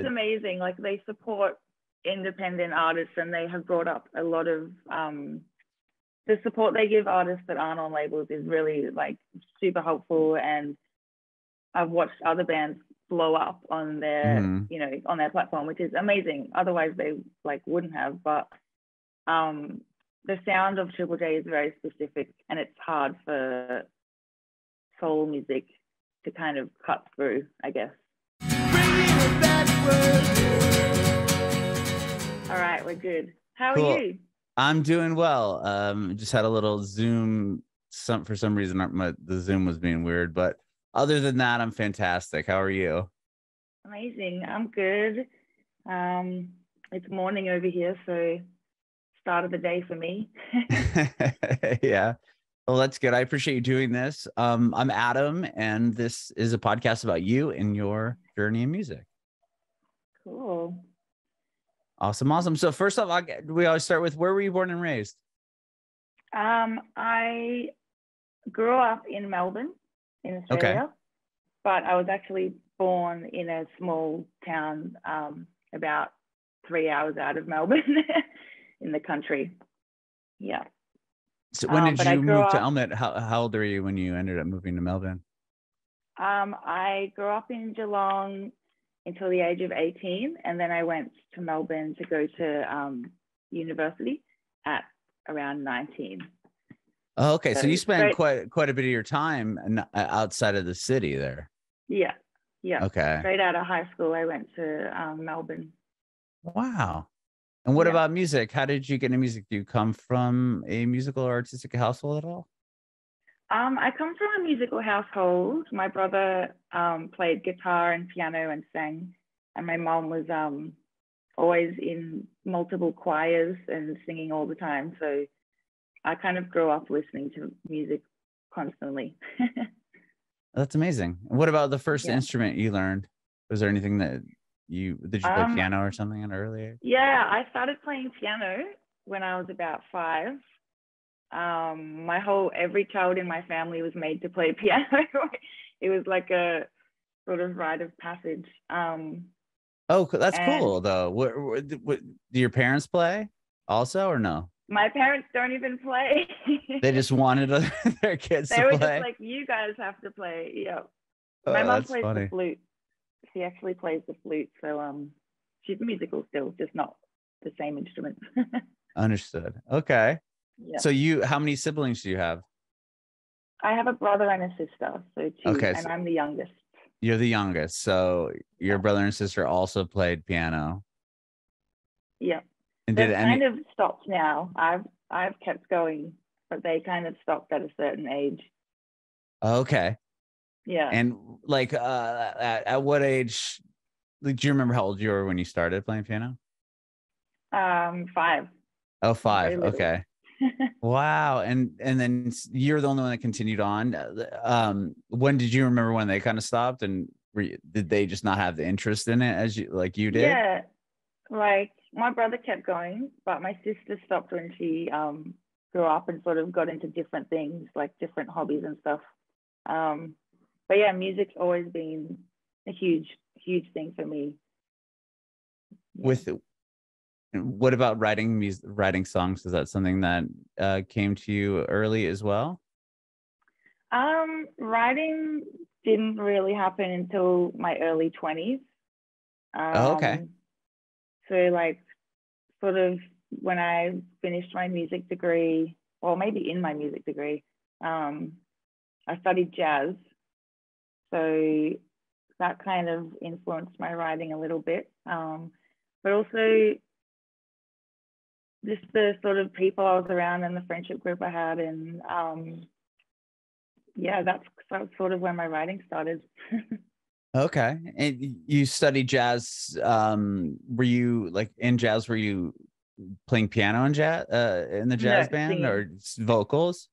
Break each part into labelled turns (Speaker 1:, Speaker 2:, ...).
Speaker 1: is amazing. Like, they support independent artists, and they have brought up a lot of the support they give artists that aren't on labels is really like super helpful. And I've watched other bands blow up on their you know, on their platform, which is amazing. Otherwise they like wouldn't have. But the sound of Triple J is very specific, and it's hard for soul music to kind of cut through, I guess. All right, we're good. How
Speaker 2: Cool.
Speaker 1: are you?
Speaker 2: I'm doing well. Just had a little Zoom. For some reason, the Zoom was being weird, but other than that, I'm fantastic. How are you?
Speaker 1: Amazing. I'm good. It's morning over here, so start of the day for me.
Speaker 2: Yeah. Well, that's good. I appreciate you doing this. I'm Adam, and this is a podcast about you and your journey in music.
Speaker 1: Cool.
Speaker 2: Awesome. So first off, we always start with, where were you born and raised?
Speaker 1: I grew up in Melbourne, in Australia, but I was actually born in a small town about 3 hours out of Melbourne in the country. Yeah.
Speaker 2: So when did you move to Melbourne? How old were you when you ended up moving to Melbourne?
Speaker 1: I grew up in Geelong until the age of 18, and then I went to Melbourne to go to university at around 19.
Speaker 2: Oh, okay. So you spent quite a bit of your time outside of the city there.
Speaker 1: Yeah.
Speaker 2: Okay.
Speaker 1: Straight out of high school, I went to Melbourne.
Speaker 2: Wow. And what about music? How did you get into music? Do you come from a musical or artistic household at all?
Speaker 1: I come from a musical household. My brother played guitar and piano and sang, and my mom was always in multiple choirs and singing all the time. So I kind of grew up listening to music constantly.
Speaker 2: That's amazing. What about the first instrument you learned? Was there anything did you play piano or something at an early age? Yeah,
Speaker 1: I started playing piano when I was about 5. Every child in my family was made to play piano. It was like a sort of rite of passage.
Speaker 2: Oh, that's cool though. What do your parents play also, or no?
Speaker 1: My parents don't even play.
Speaker 2: They just wanted their kids to play.
Speaker 1: They were just like, you guys have to play. Yeah. My mom plays the flute. She actually plays the flute. So she's musical still, just not the same instrument.
Speaker 2: Understood. Okay.
Speaker 1: Yeah.
Speaker 2: So how many siblings do you have?
Speaker 1: I have a brother and a sister, so 2, and I'm the youngest.
Speaker 2: You're the youngest, so your brother and sister also played piano.
Speaker 1: Yeah.
Speaker 2: And
Speaker 1: they've kind of stopped now. I've kept going, but they kind of stopped at a certain age.
Speaker 2: Okay.
Speaker 1: Yeah.
Speaker 2: And like at what age, do you remember how old you were when you started playing piano?
Speaker 1: 5.
Speaker 2: Oh, 5. Okay. Wow. And then you're the only one that continued on. When did you remember when they kind of stopped, and did they just not have the interest in it as you did?
Speaker 1: Yeah. Like, my brother kept going, but my sister stopped when she grew up and sort of got into different things, like different hobbies and stuff. But yeah, music's always been a huge thing for me.
Speaker 2: What about writing songs? Is that something that came to you early as well?
Speaker 1: Writing didn't really happen until my early 20s.
Speaker 2: Okay.
Speaker 1: So like, sort of when I finished my music degree, or maybe in my music degree, I studied jazz. So that kind of influenced my writing a little bit. But also just the sort of people I was around and the friendship group I had. And that's sort of where my writing started.
Speaker 2: Okay. And you studied jazz. Were you like in jazz? Were you playing piano in jazz in the jazz band, singing, or vocals?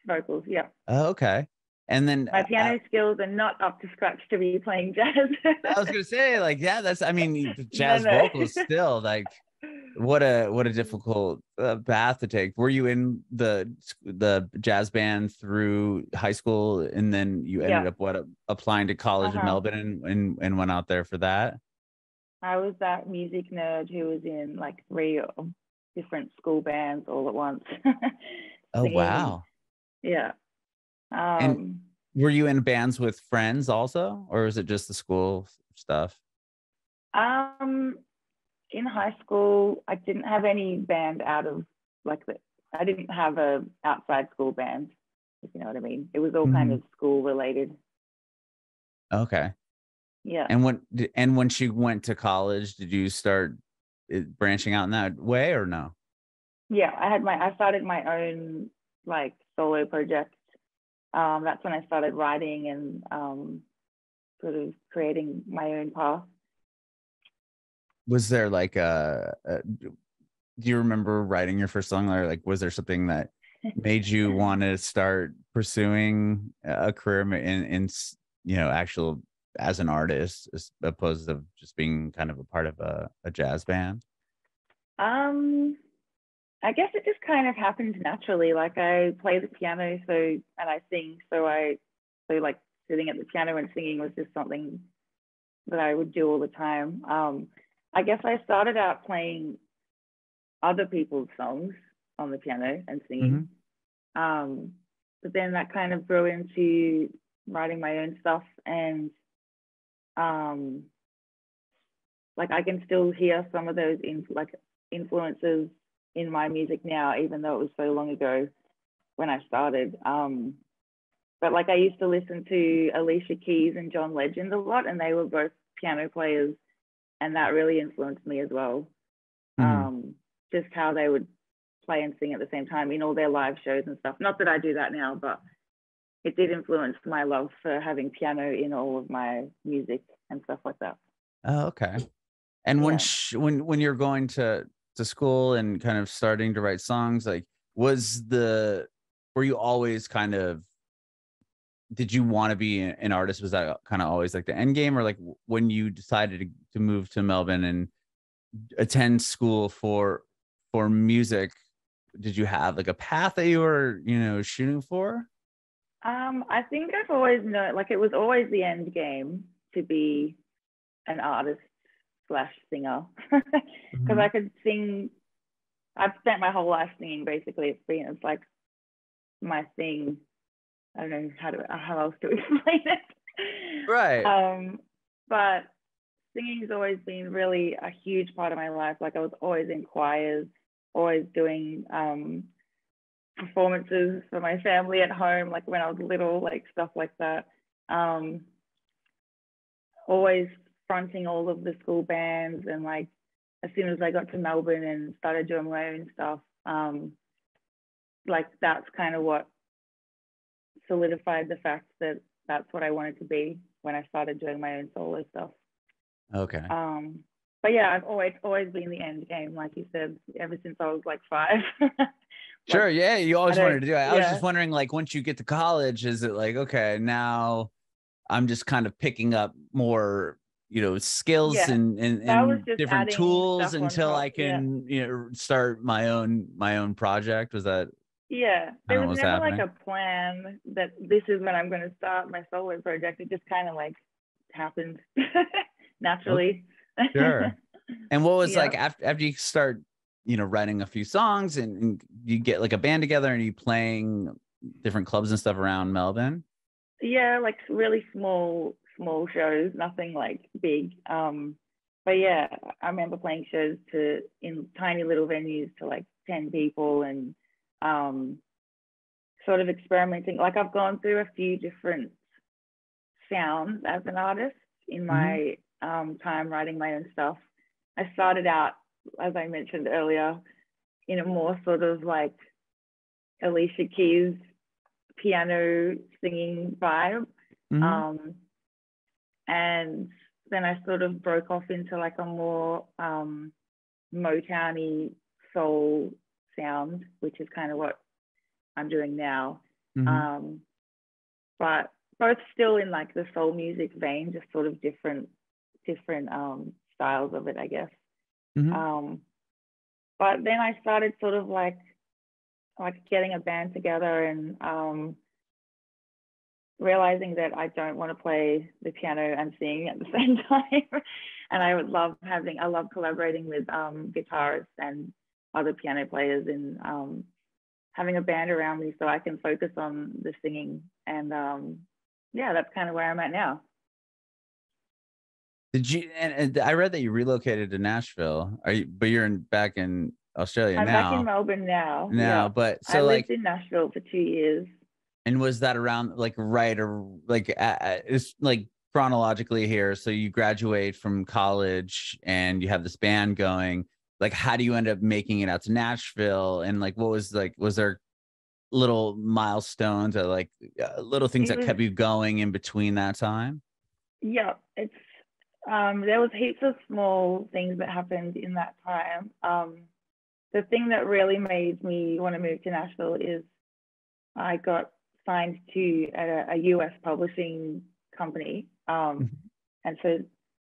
Speaker 1: Vocals, yeah.
Speaker 2: Oh, okay. And then
Speaker 1: my piano skills are not up to scratch to be playing jazz.
Speaker 2: I was gonna say, like, jazz vocals still, like, what a difficult path to take. Were you in the jazz band through high school, and then you ended up applying to college in Melbourne and went out there for that?
Speaker 1: I was that music nerd who was in like 3 different school bands all at once.
Speaker 2: Oh,
Speaker 1: Singing.
Speaker 2: wow.
Speaker 1: Yeah.
Speaker 2: And were you in bands with friends also, or was it just the school stuff?
Speaker 1: In high school, I didn't have any band I didn't have a outside school band, if you know what I mean. It was all kind of school related.
Speaker 2: Okay.
Speaker 1: Yeah.
Speaker 2: And when she went to college, did you start branching out in that way or no?
Speaker 1: Yeah, I started my own like solo project. That's when I started writing and sort of creating my own path.
Speaker 2: Was there like do you remember writing your first song, or like was there something that made you want to start pursuing a career in actual as an artist as opposed to just being kind of a part of a jazz band?
Speaker 1: I guess it just kind of happened naturally. Like I play the piano, and I sing, so like sitting at the piano and singing was just something that I would do all the time. I guess I started out playing other people's songs on the piano and singing. But then that kind of grew into writing my own stuff, and like I can still hear some of those influences in my music now, even though it was so long ago when I started. But like I used to listen to Alicia Keys and John Legend a lot, and they were both piano players, and that really influenced me as well. Just how they would play and sing at the same time in all their live shows and stuff. Not that I do that now, but it did influence my love for having piano in all of my music and stuff like that.
Speaker 2: Oh, okay. And when you're going to school and kind of starting to write songs, like were you always kind of, did you want to be an artist? Was that kind of always like the end game, or like when you decided to move to Melbourne and attend school for music, did you have like a path that you were shooting for?
Speaker 1: I think I've always known, like it was always the end game to be an artist / singer, because I could sing. I've spent my whole life singing basically. It's like my thing. I don't know how else to explain it.
Speaker 2: Right.
Speaker 1: But singing's always been really a huge part of my life. Like I was always in choirs, always doing performances for my family at home, like when I was little, like stuff like that. Always fronting all of the school bands, and like as soon as I got to Melbourne and started doing my own stuff, like that's kind of what solidified the fact that that's what I wanted to be when I started doing my own solo stuff.
Speaker 2: Okay.
Speaker 1: But yeah, I've always been the end game, like you said, ever since I was like 5.
Speaker 2: Sure.
Speaker 1: Like,
Speaker 2: yeah. You always wanted to do it. I was just wondering, like, once you get to college, is it like, okay, now I'm just kind of picking up more, skills and different tools until I can, start my own project. Was that?
Speaker 1: Yeah, there was never
Speaker 2: happening?
Speaker 1: like a plan that this is when I'm going to start my solo project. It just kind of like happened naturally.
Speaker 2: Okay. Sure. And what was like after you start, writing a few songs and you get like a band together and you playing different clubs and stuff around Melbourne?
Speaker 1: Yeah, like really small shows, nothing like big. But yeah, I remember playing shows in tiny little venues to like 10 people, and sort of experimenting. Like I've gone through a few different sounds as an artist in my time writing my own stuff. I started out, as I mentioned earlier, in a more sort of like Alicia Keys piano singing vibe. And then I sort of broke off into like a more Motown-y soul sound, which is kind of what I'm doing now. But both still in like the soul music vein, just sort of different styles of it, I guess. But then I started sort of like getting a band together, and realizing that I don't want to play the piano and sing at the same time. And I love collaborating with guitarists and other piano players, and having a band around me so I can focus on the singing. And yeah, that's kind of where I'm at now.
Speaker 2: Did you? And I read that you relocated to Nashville. But you're back in Australia
Speaker 1: I'm
Speaker 2: now.
Speaker 1: back in Melbourne now.
Speaker 2: Now,
Speaker 1: yeah.
Speaker 2: but so
Speaker 1: I
Speaker 2: like
Speaker 1: lived in Nashville for 2 years.
Speaker 2: And was that around like right or like it's like chronologically here? So you graduate from college and you have this band going. Like, how do you end up making it out to Nashville? And like, what was like? Was there little milestones or like little things that kept you going in between that time?
Speaker 1: Yeah, it's there was heaps of small things that happened in that time. The thing that really made me want to move to Nashville is I got signed to a US publishing company. And so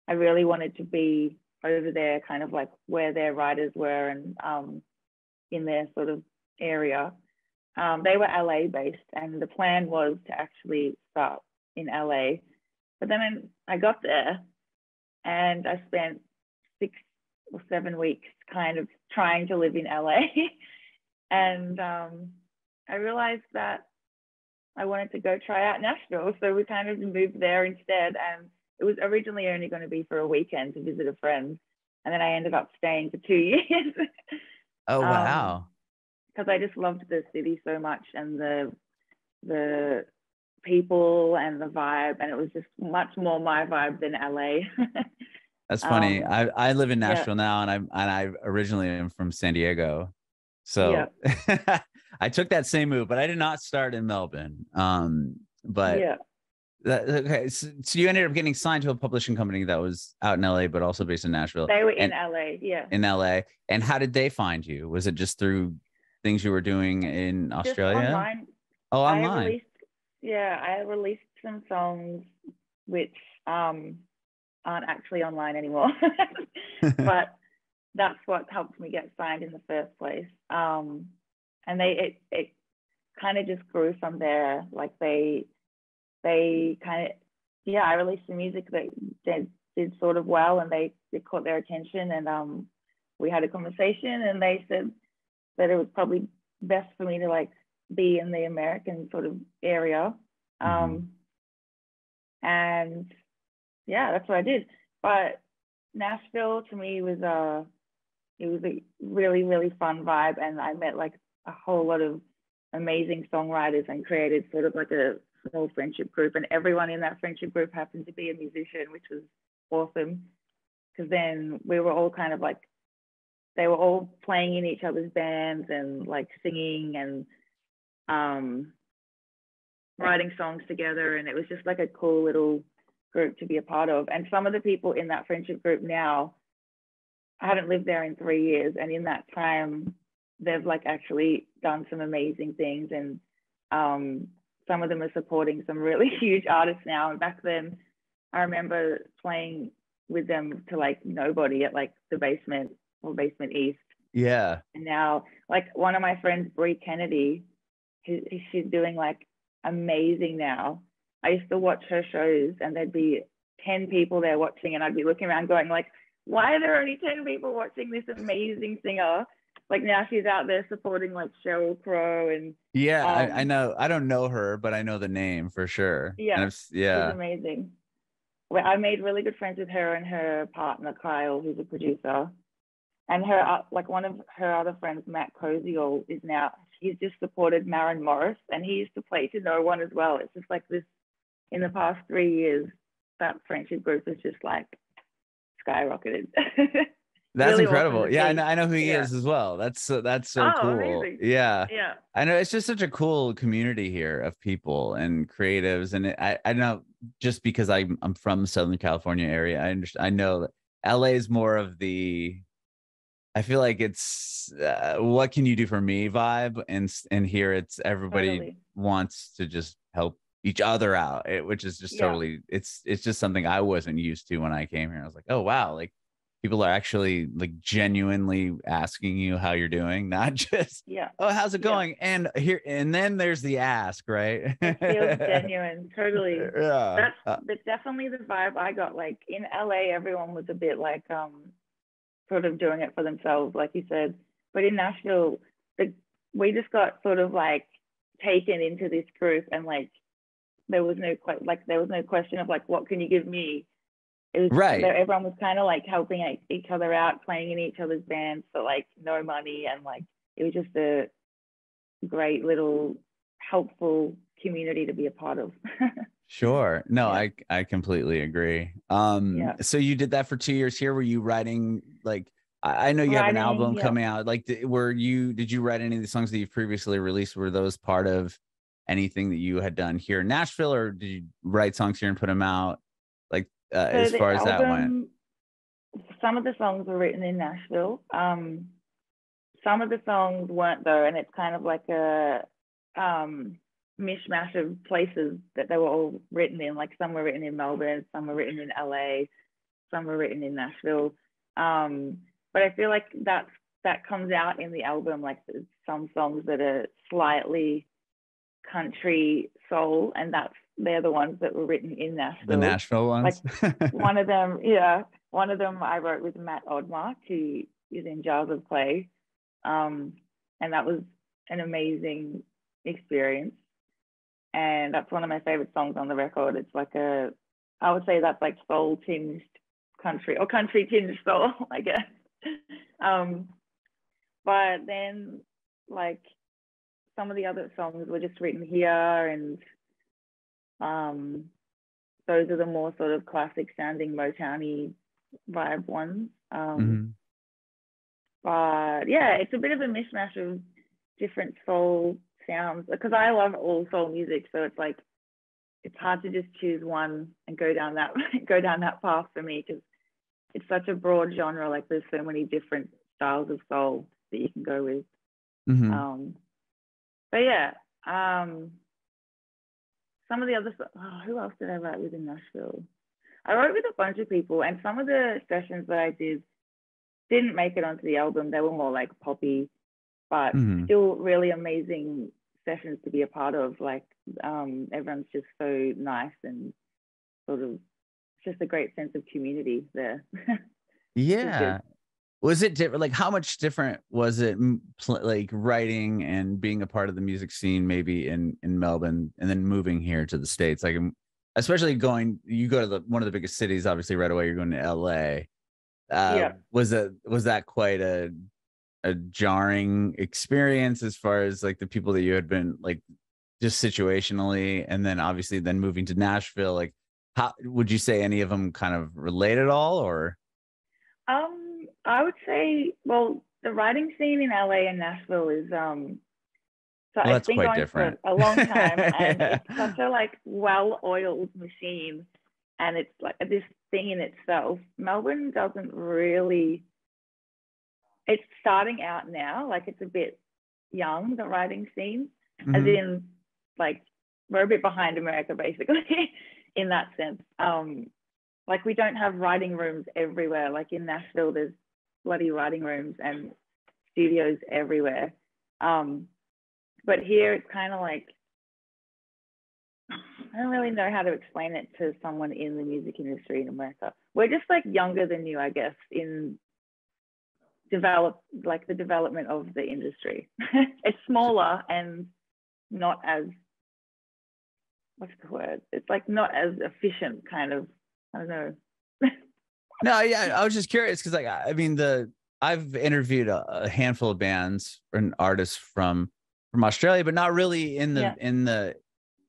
Speaker 1: I really wanted to be over there, kind of like where their writers were, and in their sort of area. They were LA based, and the plan was to actually start in LA. But then I got there and I spent 6 or 7 weeks kind of trying to live in LA. And I realized that I wanted to go try out Nashville. So we kind of moved there instead. And it was originally only going to be for a weekend to visit a friend. And then I ended up staying for 2 years.
Speaker 2: Oh, wow.
Speaker 1: Because I just loved the city so much, and the people and the vibe. And it was just much more my vibe than LA.
Speaker 2: That's funny. I live in Nashville now, and I originally am from San Diego. So I took that same move, but I did not start in Melbourne. But okay, so you ended up getting signed to a publishing company that was out in LA, but also based in Nashville.
Speaker 1: They were in LA,
Speaker 2: in LA. And how did they find you? Was it just through things you were doing in Australia?
Speaker 1: Just online.
Speaker 2: Oh, online.
Speaker 1: I released some songs which aren't actually online anymore, but that's what helped me get signed in the first place. And it kind of just grew from there. Like they kind of, I released some music that did sort of well, and they caught their attention, and we had a conversation, and they said that it was probably best for me to like be in the American sort of area. And that's what I did. But Nashville to me was a really, really fun vibe, and I met like a whole lot of amazing songwriters and created sort of like a small friendship group, and everyone in that friendship group happened to be a musician, which was awesome, because then we were all kind of like, they were all playing in each other's bands and like singing and writing songs together, and it was just like a cool little group to be a part of. And some of the people in that friendship group now, I haven't lived there in 3 years, and in that time they've like actually done some amazing things, and some of them are supporting some really huge artists now. And back then I remember playing with them to like nobody at like the Basement or Basement East.
Speaker 2: Yeah.
Speaker 1: And now like one of my friends, Bree Kennedy, she's doing like amazing now. I used to watch her shows and there'd be 10 people there watching, and I'd be looking around going like, why are there only 10 people watching this amazing singer? Like now she's out there supporting like Sheryl Crow and
Speaker 2: I know. I don't know her, but I know the name for sure.
Speaker 1: She's amazing. Well, I made really good friends with her and her partner Kyle, who's a producer, and her like one of her other friends, Matt Koziol, he's just supported Maren Morris, and he used to play to no one as well. It's just like this, in the past 3 years, that friendship group has just like skyrocketed.
Speaker 2: That's
Speaker 1: really
Speaker 2: incredible.
Speaker 1: Awesome
Speaker 2: I know who he is as well. That's so cool.
Speaker 1: Amazing.
Speaker 2: Yeah. I know, it's just such a cool community here of people and creatives, and I know, just because I'm from the Southern California area, I know that LA is more of the, I feel like it's what can you do for me vibe, and here it's everybody wants to just help each other out, which is just totally, it's just something I wasn't used to when I came here. I was like, oh wow, like people are actually like genuinely asking you how you're doing, not just, oh, how's it going? And then there's the ask, right?
Speaker 1: It feels genuine, totally.
Speaker 2: Yeah.
Speaker 1: That's definitely the vibe I got. Like in LA, everyone was a bit like sort of doing it for themselves, like you said. But in Nashville, we just got sort of like taken into this group, and like there was no question of like, what can you give me? It was
Speaker 2: right.
Speaker 1: Everyone was kind of like helping each other out, playing in each other's bands for like no money, and like it was just a great little helpful community to be a part of.
Speaker 2: Sure. No, I completely agree. So you did that for 2 years here. Were you writing like, I know you have an album coming out. Like, did you write any of the songs that you've previously released? Were those part of anything that you had done here in Nashville, or did you write songs here and put them out? Like, as far as that went?
Speaker 1: Some of the songs were written in Nashville. Some of the songs weren't though, and it's kind of like a mishmash of places that they were all written in. Like some were written in Melbourne, some were written in LA, some were written in Nashville. But I feel like that comes out in the album. Like there's some songs that are slightly country soul, and they're the ones that were written in Nashville.
Speaker 2: The Nashville ones.
Speaker 1: Like one of them I wrote with Matt Odmark, who is in Jars of Clay. And that was an amazing experience. And that's one of my favorite songs on the record. It's like I would say that's like soul tinged country, or country tinged soul, I guess. But then like some of the other songs were just written here, and those are the more sort of classic sounding Motown-y vibe ones. But yeah, it's a bit of a mishmash of different soul sounds, because I love all soul music, so it's like it's hard to just choose one and go down that path for me, because it's such a broad genre. Like there's so many different styles of soul that you can go with. But yeah, some of the other who else did I write with in Nashville? I wrote with a bunch of people, and some of the sessions that I didn't make it onto the album. They were more like poppy, but still really amazing sessions to be a part of. Like everyone's just so nice, and sort of just a great sense of community there.
Speaker 2: Yeah. Was it different? Like how much different was it like writing and being a part of the music scene maybe in Melbourne, and then moving here to the States? Like especially you go to one of the biggest cities, obviously right away you're going to LA. Was that quite a jarring experience as far as like the people that you had been like just situationally, and then obviously then moving to Nashville? Like how would you say any of them kind of relate at all, or?
Speaker 1: I would say, well, the writing scene in LA and Nashville is it's been going different for a long time, and it's such a like well-oiled machine, and it's like this thing in itself. Melbourne doesn't really, it's starting out now, like it's a bit young, the writing scene, as in like we're a bit behind America basically in that sense. Like we don't have writing rooms everywhere. Like in Nashville there's bloody writing rooms and studios everywhere, but here it's kind of like, I don't really know how to explain it to someone in the music industry in America. We're just like younger than you, I guess, in the development of the industry. It's smaller and not as, what's the word? It's like not as efficient, kind of. I don't know.
Speaker 2: No, yeah, I was just curious because, like, I mean, I've interviewed a handful of bands and artists from Australia, but not really in the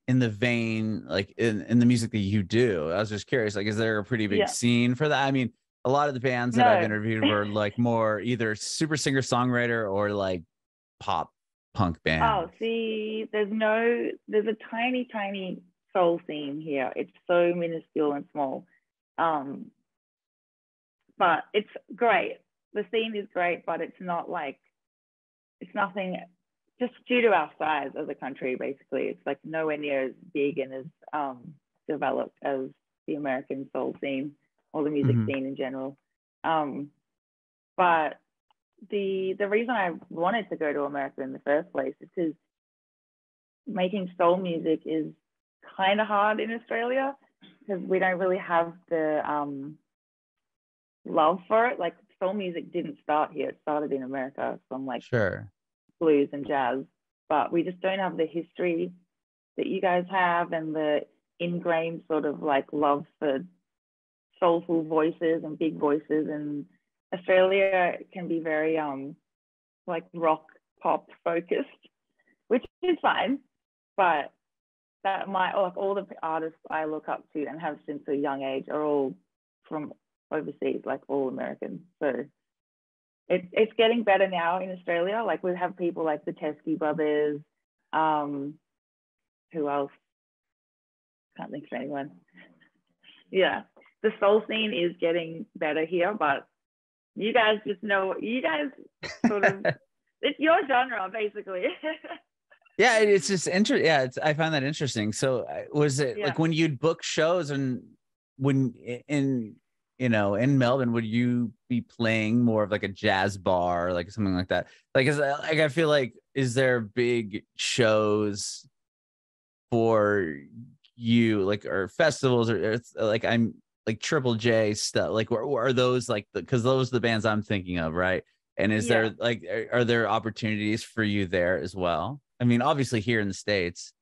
Speaker 2: vein, like in the music that you do. I was just curious, like, is there a pretty big scene for that? I mean, a lot of the bands that I've interviewed were like more either super singer-songwriter or like pop punk bands.
Speaker 1: Oh, see, there's a tiny soul scene here. It's so minuscule and small. But it's great. The scene is great, but it's not like, it's nothing, just due to our size as a country, basically. It's like nowhere near as big and as developed as the American soul scene or the music scene in general. But the reason I wanted to go to America in the first place is because making soul music is kind of hard in Australia because we don't really have the love for it. Like soul music didn't start here; it started in America from like
Speaker 2: Sure.
Speaker 1: blues and jazz, but we just don't have the history that you guys have and the ingrained sort of like love for soulful voices and big voices. And Australia can be very like rock pop focused, which is fine, but that might like all the artists I look up to and have since a young age are all from overseas, like all American. So it's getting better now in Australia. Like we have people like the Teskey Brothers. Who else? Can't think of anyone. Yeah, the soul scene is getting better here, but you guys just know, you guys sort of, it's your genre basically.
Speaker 2: Yeah, it's just interesting. Yeah, I find that interesting. So was it like when you'd book shows and when in Melbourne, would you be playing more of like a jazz bar or like something like that? Like, I feel like, is there big shows for you, like, or festivals or like I'm like Triple J stuff? Like, are those like because those are the bands I'm thinking of, right? And is there like, are there opportunities for you there as well? I mean, obviously here in the States.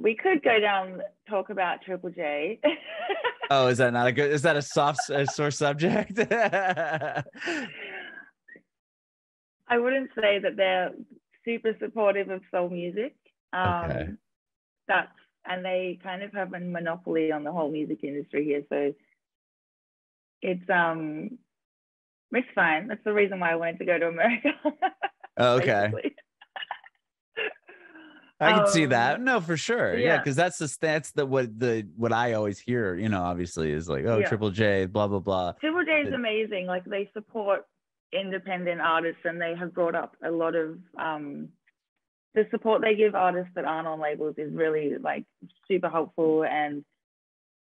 Speaker 1: We could go down, talk about Triple J.
Speaker 2: Oh, is that not a good, is that a sore subject?
Speaker 1: I wouldn't say that they're super supportive of soul music.
Speaker 2: Okay.
Speaker 1: And they kind of have a monopoly on the whole music industry here. So it's fine. That's the reason why I wanted to go to America.
Speaker 2: Okay. I can see that. No, for sure. Yeah, because that's what I always hear, obviously is like, oh, Triple J, blah, blah, blah.
Speaker 1: Triple J is amazing. Like they support independent artists and they have brought up a lot of the support they give artists that aren't on labels is really like super helpful. And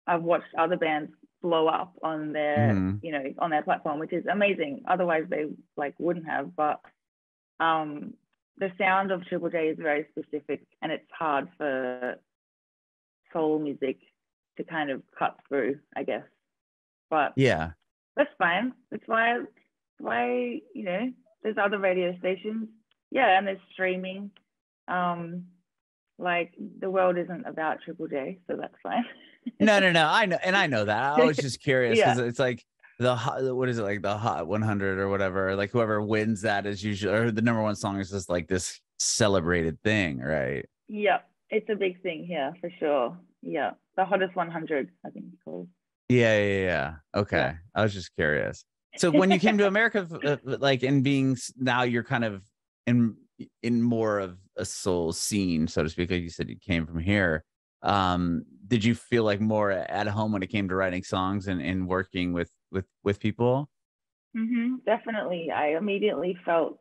Speaker 1: I've watched other bands blow up on their, on their platform, which is amazing. Otherwise they like wouldn't have, but the sound of Triple J is very specific and it's hard for soul music to kind of cut through, I guess. But yeah, that's fine. That's why there's other radio stations. Yeah, and there's streaming. Like the world isn't about Triple J, so that's fine.
Speaker 2: No. I know, and I know that. I was just curious because it's like what is it, like the Hot 100 or whatever? Like whoever wins that is usually, or the number one song is just like this celebrated thing, right?
Speaker 1: Yeah, it's a big thing here for sure. Yeah, the hottest 100, I think it's called.
Speaker 2: Yeah. Okay, yeah. I was just curious. So when you came to America, like in being now, you're kind of in more of a soul scene, so to speak. Like you said, you came from here. Did you feel like more at home when it came to writing songs and working with people?
Speaker 1: Definitely. I immediately felt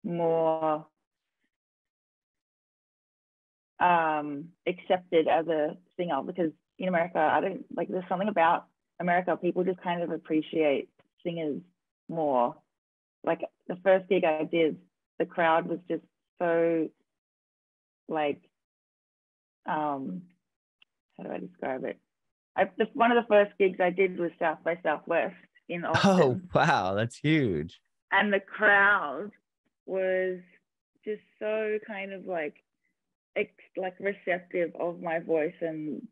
Speaker 1: more accepted as a singer because in America, there's something about America, people just kind of appreciate singers more. Like the first gig I did, the crowd was just so like, how do I describe it? One of the first gigs I did was South by Southwest in Austin.
Speaker 2: Oh, wow, that's huge.
Speaker 1: And the crowd was just so kind of like receptive of my voice, and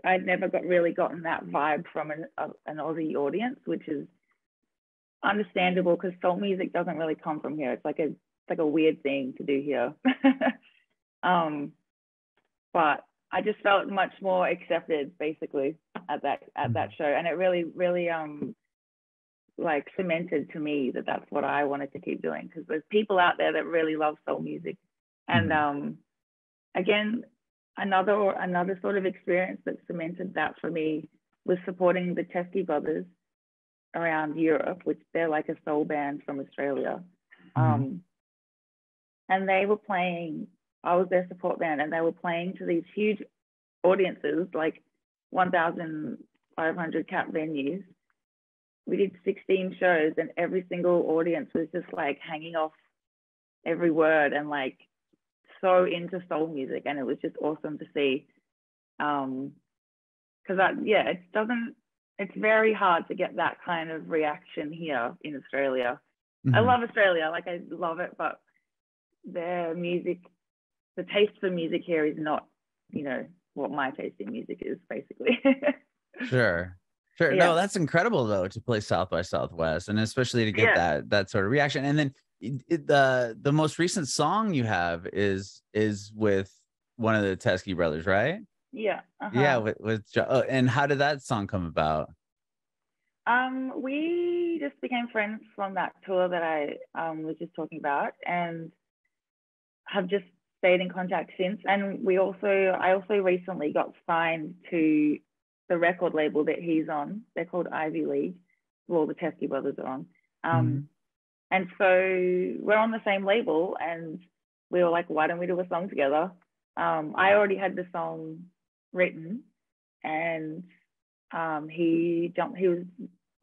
Speaker 1: I'd never really gotten that vibe from an Aussie audience, which is understandable because soul music doesn't really come from here. It's like a weird thing to do here. But I just felt much more accepted basically at that show, and it really like cemented to me that that's what I wanted to keep doing, because there's people out there that really love soul music. And again, another sort of experience that cemented that for me was supporting the Teskey Brothers around Europe, which they're like a soul band from Australia. And they were playing, I was their support band, and they were playing to these huge audiences, like 1,500 cap venues. We did 16 shows, and every single audience was just like hanging off every word and like so into soul music, and it was just awesome to see. Because it's very hard to get that kind of reaction here in Australia. I love Australia, like I love it, but the taste for music here is not, what my taste in music is, basically.
Speaker 2: Sure. Yeah. No, that's incredible though, to play South by Southwest, and especially to get that sort of reaction. And then the most recent song you have is with one of the Teskey brothers, right?
Speaker 1: Yeah.
Speaker 2: Yeah. And how did that song come about?
Speaker 1: We just became friends from that tour that I was just talking about, and have just stayed in contact since. And I also recently got signed to the record label that he's on. They're called Ivy League. Well, the Teskey brothers are on. And so we're on the same label, and we were like, why don't we do a song together? I already had the song written, and he was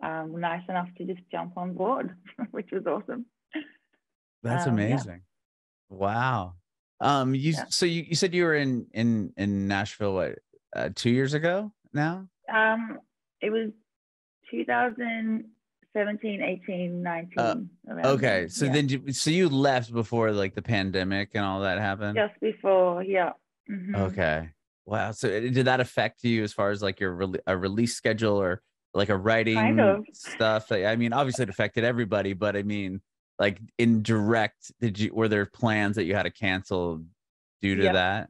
Speaker 1: nice enough to just jump on board, which was awesome.
Speaker 2: That's amazing. Wow. So you said you were in Nashville, what, 2 years ago now?
Speaker 1: It was 2017, 18, 19.
Speaker 2: Okay. So then you left before like the pandemic and all that happened?
Speaker 1: Just before, yeah.
Speaker 2: Okay. Wow. So did that affect you as far as like your a release schedule or like a writing
Speaker 1: kind of
Speaker 2: stuff? I mean, obviously it affected everybody, but I mean, like indirect, were there plans that you had to cancel due to that?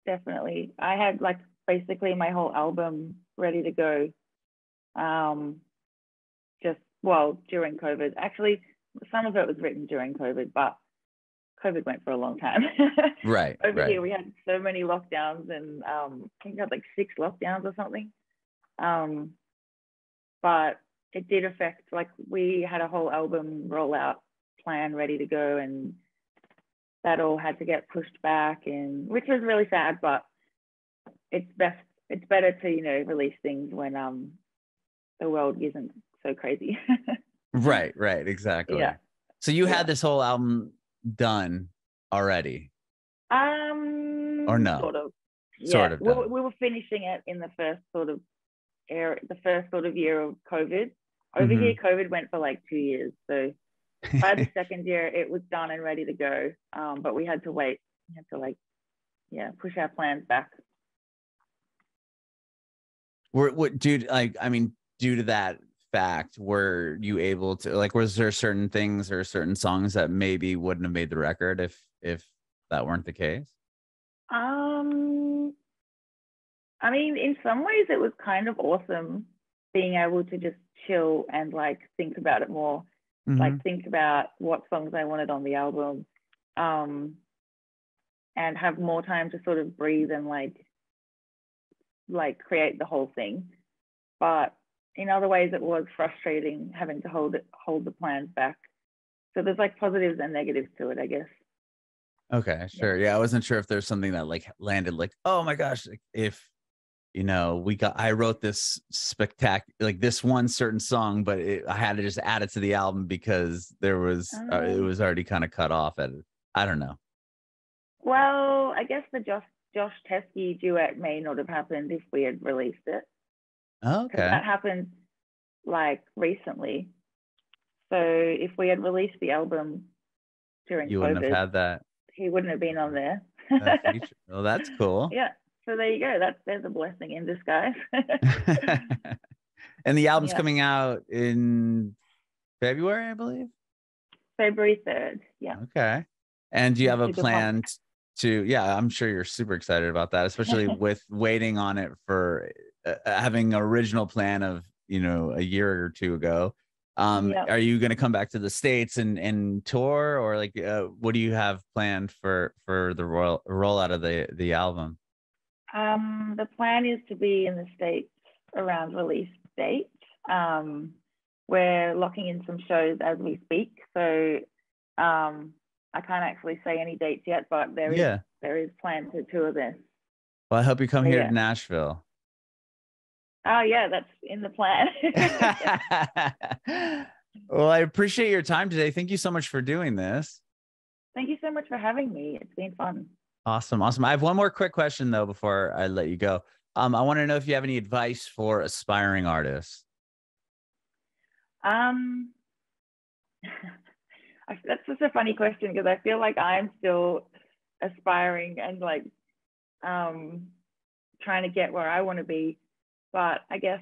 Speaker 1: Definitely. I had like basically my whole album ready to go. During COVID. Actually, some of it was written during COVID, but COVID went for a long time.
Speaker 2: Right.
Speaker 1: Over here, we had so many lockdowns, and I think we had like 6 lockdowns or something. But it did affect, like, we had a whole album rollout plan ready to go, and that all had to get pushed back, and which was really sad. But it's better to release things when the world isn't so crazy.
Speaker 2: Right, exactly.
Speaker 1: Yeah.
Speaker 2: So you had this whole album done already? Or no?
Speaker 1: Sort of. Yeah.
Speaker 2: Sort of done.
Speaker 1: We were finishing it in the first sort of year of COVID. Over here, COVID went for like 2 years. So by the second year, it was done and ready to go. But we had to wait. We had to push our plans back.
Speaker 2: Due to that fact, were you able to, like, was there certain things or certain songs that maybe wouldn't have made the record if that weren't the case?
Speaker 1: I mean, in some ways it was kind of awesome being able to just chill and like think about it more, like think about what songs I wanted on the album, and have more time to sort of breathe and like create the whole thing. But in other ways, it was frustrating having to hold the plans back. So there's like positives and negatives to it, I guess.
Speaker 2: Okay, sure. Yeah, I wasn't sure if there's something that like landed like, oh my gosh, like if I wrote this spectacular, like this one certain song, but I had to just add it to the album because there was it was already kind of cut off at it. I don't know.
Speaker 1: Well, I guess the Josh Teskey duet may not have happened if we had released it.
Speaker 2: Okay.
Speaker 1: That happened like recently. So if we had released the album during
Speaker 2: you
Speaker 1: COVID,
Speaker 2: wouldn't have had that.
Speaker 1: He wouldn't have been on there.
Speaker 2: Well, that's cool.
Speaker 1: Yeah. So there you go. There's a blessing in disguise.
Speaker 2: And the album's coming out in February, I believe.
Speaker 1: February 3rd. Yeah.
Speaker 2: Okay. And do you have a plan to? Yeah, I'm sure you're super excited about that, especially with waiting on it for having an original plan of a year or two ago. Are you going to come back to the States and tour, or like what do you have planned for the rollout of the album?
Speaker 1: The plan is to be in the States around release date. We're locking in some shows as we speak, so I can't actually say any dates yet, but there is plan to tour this.
Speaker 2: Well, I hope you come here to Nashville.
Speaker 1: Oh yeah, that's in the plan.
Speaker 2: Well, I appreciate your time today. Thank you so much for doing this.
Speaker 1: Thank you so much for having me. It's been fun.
Speaker 2: Awesome. I have one more quick question though before I let you go. I want to know if you have any advice for aspiring artists.
Speaker 1: That's just a funny question because I feel like I'm still aspiring and like trying to get where I want to be. But I guess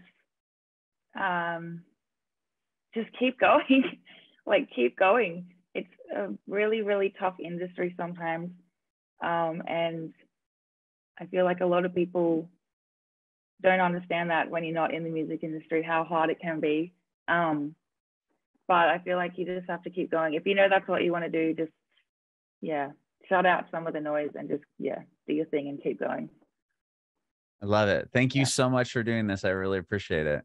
Speaker 1: just keep going. Like keep going. It's a really, really tough industry sometimes. And I feel like a lot of people don't understand that when you're not in the music industry, how hard it can be. But I feel like you just have to keep going. If you know that's what you want to do, just, shut out some of the noise and just, do your thing and keep going.
Speaker 2: I love it. Thank you so much for doing this. I really appreciate it.